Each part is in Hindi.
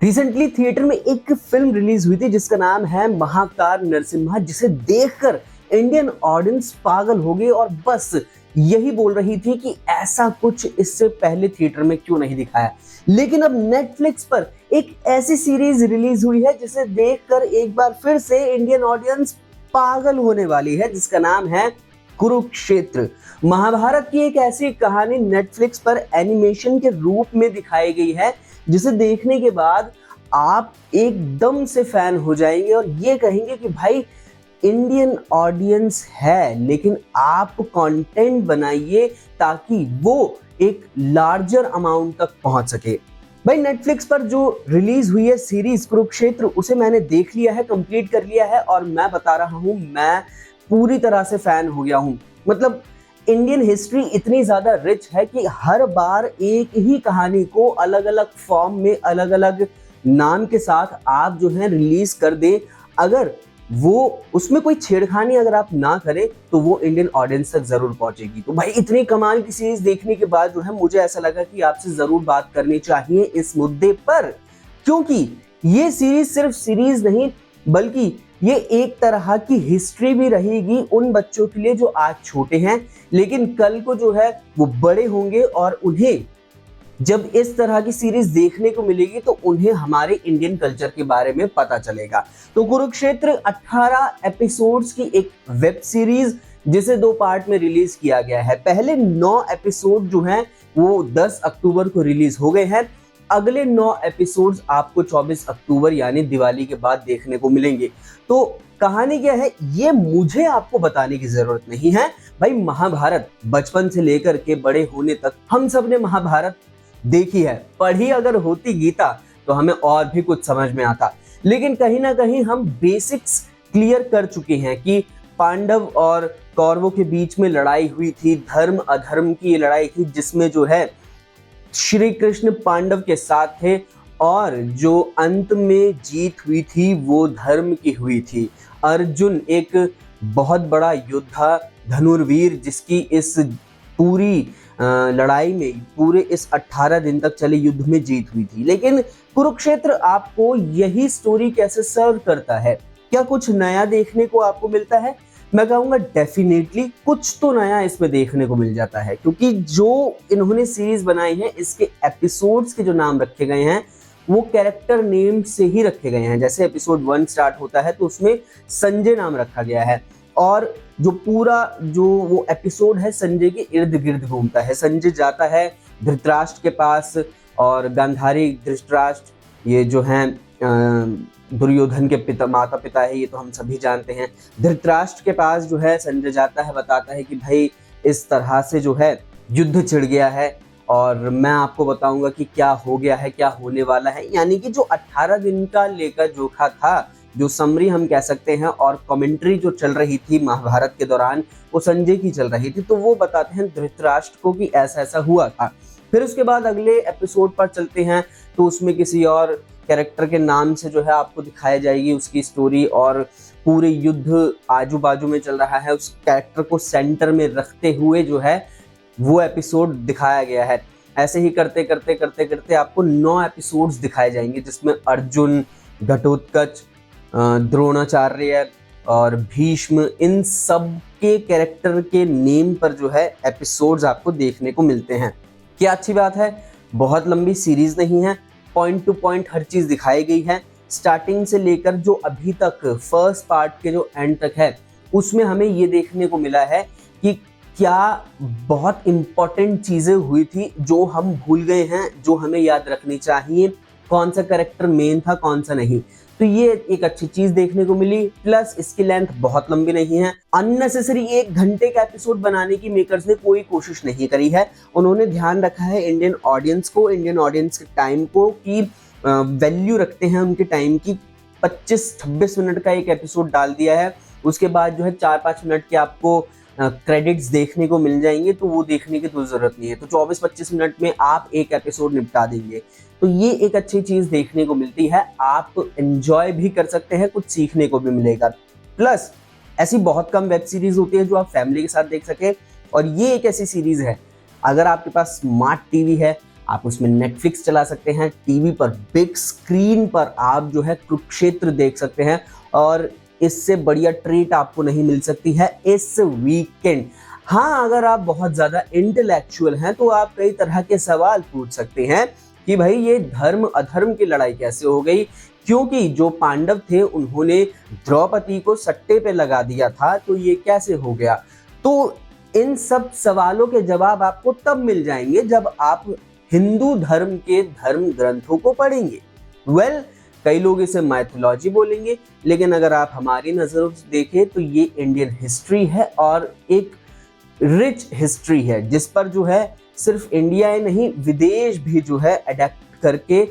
रिसेंटली थिएटर में एक फिल्म रिलीज हुई थी जिसका नाम है महाकार नरसिम्हा, जिसे देखकर इंडियन ऑडियंस पागल हो गई और बस यही बोल रही थी कि ऐसा कुछ इससे पहले थिएटर में क्यों नहीं दिखाया। लेकिन अब नेटफ्लिक्स पर एक ऐसी सीरीज रिलीज हुई है जिसे देखकर एक बार फिर से इंडियन ऑडियंस पागल होने वाली है, जिसका नाम है कुरुक्षेत्र। महाभारत की एक ऐसी कहानी नेटफ्लिक्स पर एनिमेशन के रूप में दिखाई गई है जिसे देखने के बाद आप एकदम से फैन हो जाएंगे और ये कहेंगे कि भाई इंडियन ऑडियंस है, लेकिन आप कंटेंट बनाइए ताकि वो एक लार्जर अमाउंट तक पहुंच सके। भाई नेटफ्लिक्स पर जो रिलीज हुई है सीरीज कुरुक्षेत्र, उसे मैंने देख लिया है, कंप्लीट कर लिया है और मैं बता रहा हूं मैं पूरी तरह से फैन हो गया हूं। मतलब इंडियन हिस्ट्री इतनी ज्यादा रिच है कि हर बार एक ही कहानी को अलग अलग फॉर्म में अलग अलग नाम के साथ आप जो है रिलीज कर दें, अगर वो उसमें कोई छेड़खानी अगर आप ना करें तो वो इंडियन ऑडियंस तक जरूर पहुंचेगी। तो भाई इतनी कमाल की सीरीज देखने के बाद जो है मुझे ऐसा लगा कि आपसे जरूर बात करनी चाहिए इस मुद्दे पर, क्योंकि ये सीरीज सिर्फ सीरीज नहीं बल्कि ये एक तरह की हिस्ट्री भी रहेगी उन बच्चों के लिए जो आज छोटे हैं लेकिन कल को जो है वो बड़े होंगे और उन्हें जब इस तरह की सीरीज देखने को मिलेगी तो उन्हें हमारे इंडियन कल्चर के बारे में पता चलेगा। तो कुरुक्षेत्र 18 एपिसोड्स की एक वेब सीरीज जिसे 2 पार्ट में रिलीज किया गया है। पहले 9 एपिसोड जो हैं वो 10 अक्टूबर को रिलीज हो गए हैं। अगले 9 एपिसोड्स आपको 24 अक्टूबर यानी दिवाली के बाद देखने को मिलेंगे। तो कहानी क्या है ये मुझे आपको बताने की जरूरत नहीं है। भाई महाभारत बचपन से लेकर के बड़े होने तक हम सब ने महाभारत देखी है, पढ़ी अगर होती गीता तो हमें और भी कुछ समझ में आता, लेकिन कहीं ना कहीं हम बेसिक्स क्लियर कर चुके हैं कि पांडव और कौरवों के बीच में लड़ाई हुई थी, धर्म अधर्म की लड़ाई थी जिसमें जो है श्री कृष्ण पांडव के साथ थे और जो अंत में जीत हुई थी वो धर्म की हुई थी। अर्जुन एक बहुत बड़ा योद्धा धनुर्वीर जिसकी इस पूरी लड़ाई में पूरे इस 18 दिन तक चले युद्ध में जीत हुई थी। लेकिन कुरुक्षेत्र आपको यही स्टोरी कैसे सर्व करता है? क्या कुछ नया देखने को आपको मिलता है? मैं कहूँगा डेफिनेटली कुछ तो नया इसमें देखने को मिल जाता है, क्योंकि जो इन्होंने सीरीज बनाई है इसके एपिसोड्स के जो नाम रखे गए हैं वो कैरेक्टर नेम से ही रखे गए हैं। जैसे एपिसोड 1 स्टार्ट होता है तो उसमें संजय नाम रखा गया है और जो पूरा जो वो एपिसोड है संजय के इर्द गिर्द घूमता है। संजय जाता है धृतराष्ट्र के पास और गांधारी धृतराष्ट्र ये जो हैं दुर्योधन के माता पिता है, ये तो हम सभी जानते हैं। धृतराष्ट्र के पास जो है संजय जाता है, बताता है कि भाई इस तरह से जो है युद्ध छिड़ गया है और मैं आपको बताऊंगा कि क्या हो गया है, क्या होने वाला है। यानी कि जो 18 दिन का लेकर जोखा था, जो समरी हम कह सकते हैं और कमेंट्री जो चल रही थी महाभारत के दौरान वो संजय की चल रही थी, तो वो बताते हैं धृतराष्ट्र को कि ऐसा ऐसा हुआ था। फिर उसके बाद अगले एपिसोड पर चलते हैं तो उसमें किसी और कैरेक्टर के नाम से जो है आपको दिखाई जाएगी उसकी स्टोरी और पूरे युद्ध आजू बाजू में चल रहा है, उस कैरेक्टर को सेंटर में रखते हुए जो है वो एपिसोड दिखाया गया है। ऐसे ही करते करते करते करते आपको 9 एपिसोड्स दिखाए जाएंगे जिसमें अर्जुन, घटोत्कच, द्रोणाचार्य और भीष्म, इन सब के कैरेक्टर के नेम पर जो है एपिसोड्स आपको देखने को मिलते हैं। क्या अच्छी बात है, बहुत लंबी सीरीज नहीं है, पॉइंट टू पॉइंट हर चीज दिखाई गई है। स्टार्टिंग से लेकर जो अभी तक फर्स्ट पार्ट के जो एंड तक है उसमें हमें ये देखने को मिला है कि क्या बहुत इंपॉर्टेंट चीजें हुई थी जो हम भूल गए हैं, जो हमें याद रखनी चाहिए, कौन सा कैरेक्टर मेन था कौन सा नहीं। तो ये एक अच्छी चीज देखने को मिली। प्लस इसकी लेंथ बहुत लंबी नहीं है। अननेसेसरी 1 घंटे का एपिसोड बनाने की मेकर्स ने कोई कोशिश नहीं करी है। उन्होंने ध्यान रखा है इंडियन ऑडियंस को, इंडियन ऑडियंस के टाइम को, कि वैल्यू रखते हैं उनके टाइम की। 25-26 मिनट का एक एपिसोड डाल दिया है, उसके बाद जो है 4-5 मिनट के आपको क्रेडिट्स देखने को मिल जाएंगे, तो वो देखने की तो जरूरत नहीं है। तो 24-25 मिनट में आप एक एपिसोड निपटा देंगे, तो ये एक अच्छी चीज देखने को मिलती है। आप एंजॉय भी कर सकते हैं, कुछ सीखने को भी मिलेगा। प्लस ऐसी बहुत कम वेब सीरीज होती है जो आप फैमिली के साथ देख सके, और ये एक ऐसी सीरीज है अगर आपके पास स्मार्ट टीवी है, आप उसमें नेटफ्लिक्स चला सकते हैं, टीवी पर बिग स्क्रीन पर आप जो है कुरुक्षेत्र देख सकते हैं और इससे बढ़िया ट्रीट आपको नहीं मिल सकती है इस वीकेंड। हाँ, अगर आप बहुत ज़्यादा इंटेलेक्चुअल हैं तो आप कई तरह के सवाल पूछ सकते हैं कि भाई ये धर्म अधर्म की लड़ाई कैसे हो गई, क्योंकि जो पांडव थे उन्होंने द्रौपदी को सट्टे पे लगा दिया था, तो ये कैसे हो गया। तो इन सब सवालों के जवाब आपको तब मिल जाएंगे जब आप हिंदू धर्म के धर्म ग्रंथों को पढ़ेंगे। कई लोग इसे माइथोलॉजी बोलेंगे, लेकिन अगर आप हमारी नजरों से देखें तो ये इंडियन हिस्ट्री है और एक रिच हिस्ट्री है जिस पर जो है सिर्फ इंडिया ही नहीं विदेश भी जो है अडेप्ट करके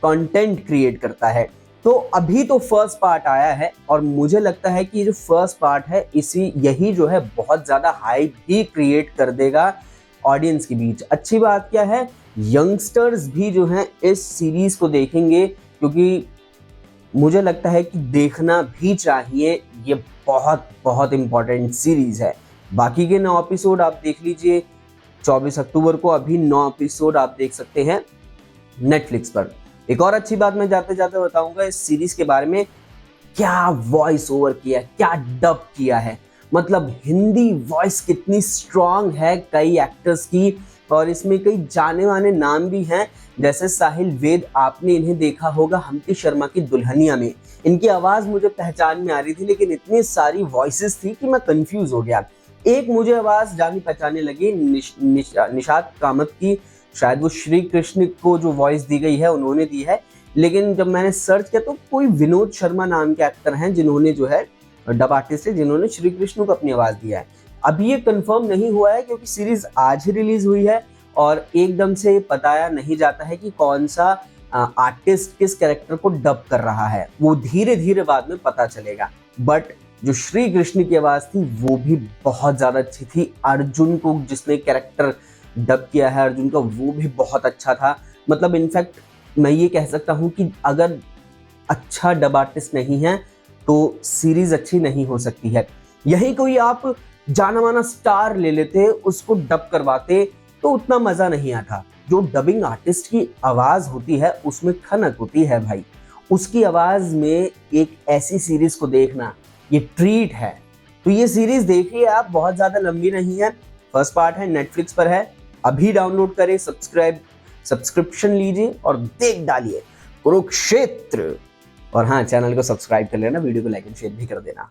कंटेंट क्रिएट करता है। तो अभी तो फर्स्ट पार्ट आया है और मुझे लगता है कि जो फर्स्ट पार्ट है यही जो है बहुत ज्यादा हाइप भी क्रिएट कर देगा ऑडियंस के बीच। अच्छी बात क्या है, यंगस्टर्स भी जो हैं इस सीरीज को देखेंगे, क्योंकि मुझे लगता है कि देखना भी चाहिए। ये बहुत बहुत इंपॉर्टेंट सीरीज है। बाकी के 9 एपिसोड आप देख लीजिए, 24 अक्टूबर को अभी 9 एपिसोड आप देख सकते हैं नेटफ्लिक्स पर। एक और अच्छी बात मैं जाते जाते बताऊंगा इस सीरीज के बारे में, क्या वॉइस ओवर किया, क्या डब किया है। मतलब हिंदी वॉइस कितनी स्ट्रांग है कई एक्टर्स की, और इसमें कई जाने माने नाम भी हैं, जैसे साहिल वेद। आपने इन्हें देखा होगा हम्टी शर्मा की दुल्हनिया में। इनकी आवाज मुझे पहचान में आ रही थी, लेकिन इतनी सारी वॉइसेस थी कि मैं कंफ्यूज हो गया। एक मुझे आवाज जानी पहचाने लगी निशात कामत की, शायद वो श्री कृष्ण को जो वॉइस दी गई है उन्होंने दी है। लेकिन जब मैंने सर्च किया तो कोई विनोद शर्मा नाम के एक्टर हैं जिन्होंने जो है डब आर्टिस्ट है, जिन्होंने श्री कृष्ण को अपनी आवाज दिया है। अभी ये कंफर्म नहीं हुआ है क्योंकि सीरीज आज ही रिलीज हुई है और एकदम से बताया नहीं जाता है कि कौन सा आर्टिस्ट किस कैरेक्टर को डब कर रहा है। वो धीरे धीरे बाद में पता चलेगा। बट जो श्री कृष्ण की आवाज थी वो भी बहुत ज्यादा अच्छी थी। अर्जुन को जिसने कैरेक्टर डब किया है अर्जुन का, वो भी बहुत अच्छा था। मतलब इनफैक्ट मैं ये कह सकता हूँ कि अगर अच्छा डब आर्टिस्ट नहीं है तो सीरीज अच्छी नहीं हो सकती है। यही कोई आप जाना माना स्टार ले लेते, उसको डब करवाते तो उतना मजा नहीं आता। जो डबिंग आर्टिस्ट की आवाज होती है उसमें खनक होती है भाई। उसकी आवाज में एक ऐसी सीरीज को देखना ये ट्रीट है। तो ये सीरीज देखिए आप, बहुत ज्यादा लंबी नहीं है। फर्स्ट पार्ट है, नेटफ्लिक्स पर है, अभी डाउनलोड करें, सब्सक्रिप्शन लीजिए और देख डालिए कुरुक्षेत्र। और हाँ, चैनल को सब्सक्राइब कर लेना, वीडियो को लाइक एंड शेयर भी कर देना।